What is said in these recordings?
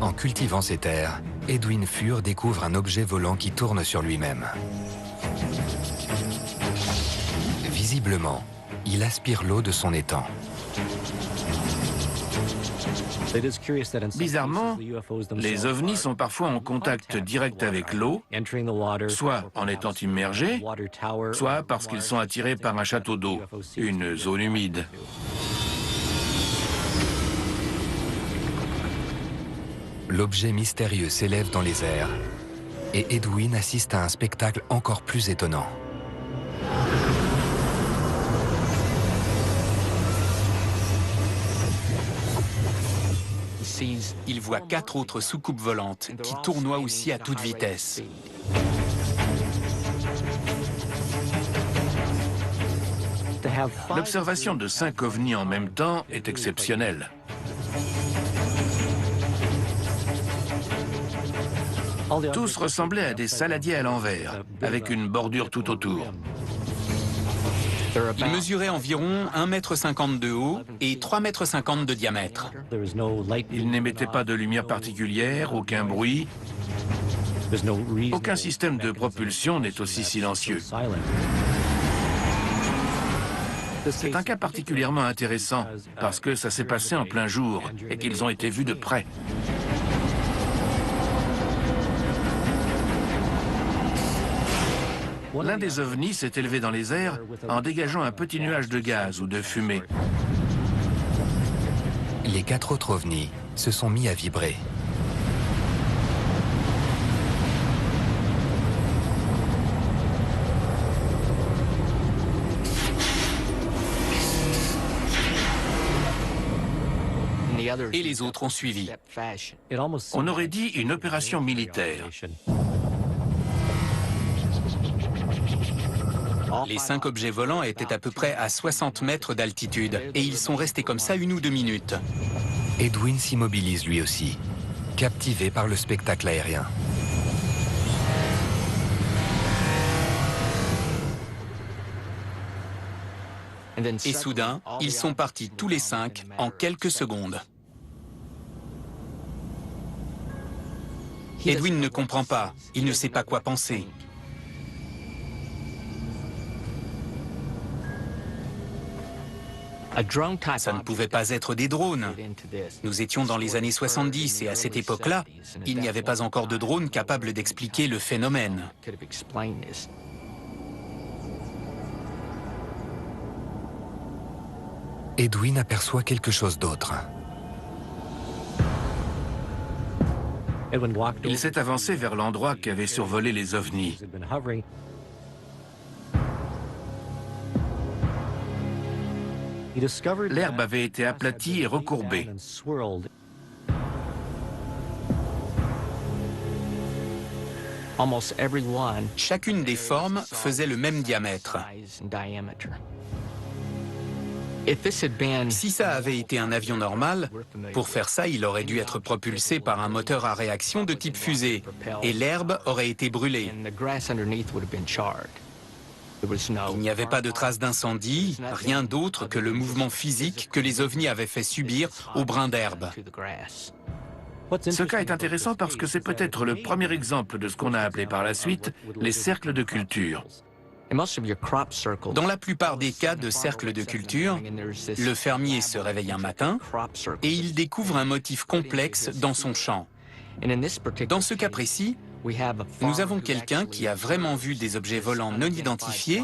En cultivant ces terres, Edwin Furr découvre un objet volant qui tourne sur lui-même. Visiblement, il aspire l'eau de son étang. Bizarrement, les ovnis sont parfois en contact direct avec l'eau, soit en étant immergés, soit parce qu'ils sont attirés par un château d'eau, une zone humide. L'objet mystérieux s'élève dans les airs et Edwin assiste à un spectacle encore plus étonnant. Il voit 4 autres soucoupes volantes qui tournoient aussi à toute vitesse. L'observation de 5 ovnis en même temps est exceptionnelle. Tous ressemblaient à des saladiers à l'envers, avec une bordure tout autour. Il mesurait environ 1,50 m de haut et 3,50 m de diamètre. Ils n'émettaient pas de lumière particulière, aucun bruit. Aucun système de propulsion n'est aussi silencieux. C'est un cas particulièrement intéressant, parce que ça s'est passé en plein jour et qu'ils ont été vus de près. L'un des ovnis s'est élevé dans les airs en dégageant un petit nuage de gaz ou de fumée. Les 4 autres ovnis se sont mis à vibrer. Et les autres ont suivi. On aurait dit une opération militaire. Les 5 objets volants étaient à peu près à 60 mètres d'altitude et ils sont restés comme ça 1 ou 2 minutes. Edwin s'immobilise lui aussi, captivé par le spectacle aérien. Et soudain, ils sont partis tous les 5 en quelques secondes. Edwin ne comprend pas, il ne sait pas quoi penser. Ça ne pouvait pas être des drones. Nous étions dans les années 70 et à cette époque-là, il n'y avait pas encore de drones capables d'expliquer le phénomène. Edwin aperçoit quelque chose d'autre. Il s'est avancé vers l'endroit qu'avaient survolé les ovnis. L'herbe avait été aplatie et recourbée. Chacune des formes faisait le même diamètre. Si ça avait été un avion normal, pour faire ça, il aurait dû être propulsé par un moteur à réaction de type fusée, et l'herbe aurait été brûlée. Il n'y avait pas de traces d'incendie, rien d'autre que le mouvement physique que les ovnis avaient fait subir aux brins d'herbe. Ce cas est intéressant parce que c'est peut-être le premier exemple de ce qu'on a appelé par la suite les cercles de culture. Dans la plupart des cas de cercles de culture, le fermier se réveille un matin et il découvre un motif complexe dans son champ. Dans ce cas précis, nous avons quelqu'un qui a vraiment vu des objets volants non identifiés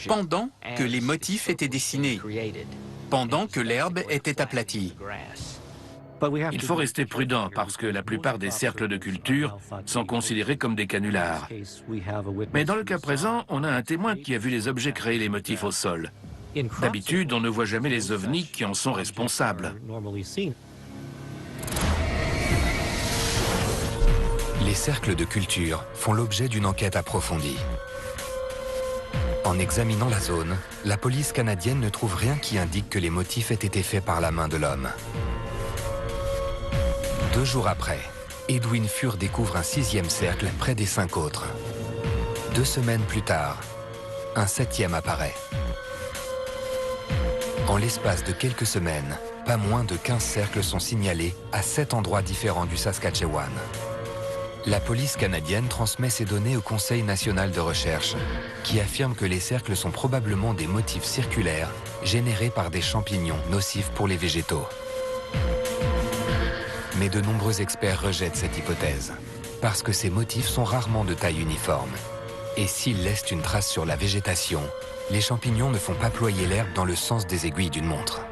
pendant que les motifs étaient dessinés, pendant que l'herbe était aplatie. Il faut rester prudent parce que la plupart des cercles de culture sont considérés comme des canulars. Mais dans le cas présent, on a un témoin qui a vu les objets créer les motifs au sol. D'habitude, on ne voit jamais les ovnis qui en sont responsables. Les cercles de culture font l'objet d'une enquête approfondie. En examinant la zone, la police canadienne ne trouve rien qui indique que les motifs aient été faits par la main de l'homme. 2 jours après, Edwin Furr découvre un 6e cercle près des 5 autres. 2 semaines plus tard, un 7e apparaît. En l'espace de quelques semaines, pas moins de 15 cercles sont signalés à 7 endroits différents du Saskatchewan. La police canadienne transmet ces données au Conseil national de recherche, qui affirme que les cercles sont probablement des motifs circulaires générés par des champignons nocifs pour les végétaux. Mais de nombreux experts rejettent cette hypothèse, parce que ces motifs sont rarement de taille uniforme. Et s'ils laissent une trace sur la végétation, les champignons ne font pas ployer l'herbe dans le sens des aiguilles d'une montre.